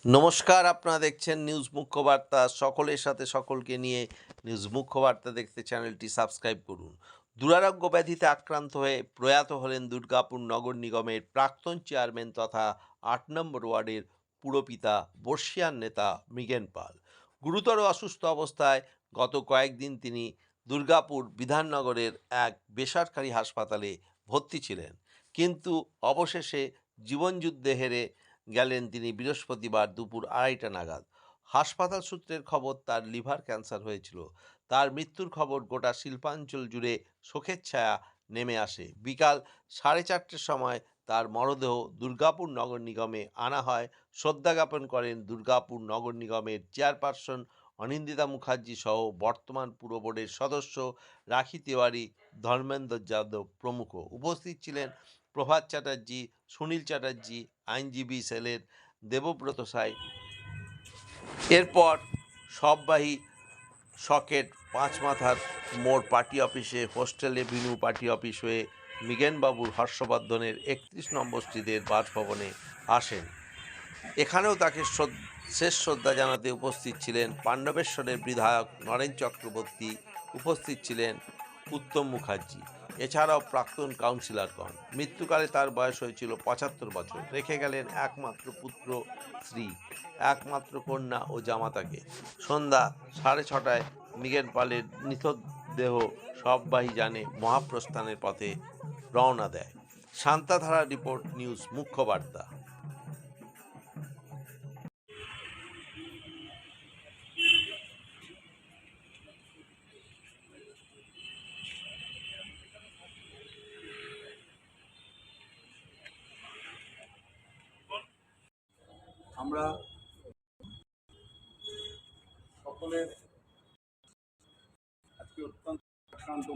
নমস্কার, আপনারা দেখছেন নিউজ মুখ্যবার্তা। সকলের সাথে সকলকে নিয়ে নিউজ মুখ্যবার্তা দেখতে চ্যানেলটি সাবস্ক্রাইব করুন। দুরারোগ্য ব্যাধিতে আক্রান্ত হয়ে প্রয়াত হলেন দুর্গাপুর নগর নিগমের প্রাক্তন চেয়ারম্যান তথা ৮ নম্বর ওয়ার্ডের পুরপিতা বর্ষিয়ান নেতা মৃগেন পাল। গুরুতর অসুস্থ অবস্থায় গত কয়েকদিন তিনি দুর্গাপুর বিধাননগরের এক বেসরকারি হাসপাতালে ভর্তি ছিলেন, কিন্তু অবশেষে জীবনযুদ্ধে হেরে গেলেন তিনি বৃহস্পতিবার দুপুর 2:30 নাগাদ। হাসপাতাল সূত্রের খবর, তার লিভার ক্যান্সার হয়েছিল। তার মৃত্যুর খবর গোটা শিল্পাঞ্চল জুড়ে শোকের ছায়া নেমে আসে। বিকাল 4:30টার সময় তার মরদেহ দুর্গাপুর নগর নিগমে আনা হয়। শ্রদ্ধা জ্ঞাপন করেন দুর্গাপুর নগর নিগমের চেয়ারপারসন অনিন্দিতা মুখার্জি সহ বর্তমান পুর বোর্ডের সদস্য রাখি তিওয়ারি, ধর্মেন্দ্র যাদব প্রমুখ। উপস্থিত ছিলেন প্রভাত চ্যাটার্জি, সুনীল চ্যাটার্জি, আইনজীবী সেলের দেবব্রত সাই। এরপর সববাহী সকেট পাঁচমাথার মোড় পার্টি অফিসে, হোস্টেল এভিনিউ পার্টি অফিস হয়ে মৃগেনবাবুর হর্ষবর্ধনের 31 নম্বর স্ট্রিটের বাসভবনে আসেন। এখানেও তাকে শেষ শ্রদ্ধা জানাতে উপস্থিত ছিলেন পাণ্ডবেশ্বরের বিধায়ক নরেন চক্রবর্তী, উপস্থিত ছিলেন উত্তম মুখার্জি, এছাড়াও প্রাক্তন কাউন্সিলরগণ। মৃত্যুকালে তার বয়স হয়েছিল 75 বছর। রেখে গেলেন একমাত্র পুত্র, স্ত্রী, একমাত্র কন্যা ও জামাতাকে। সন্ধ্যা 6:30টায় মৃগেন পালের মৃতদেহ সববাহী যানে মহাপ্রস্থানের পথে রওনা দেয়। শান্তাধারা রিপোর্ট, নিউজ মুখ্যবার্তা। আমরা সকলের আজকে অত্যন্ত আক্রান্ত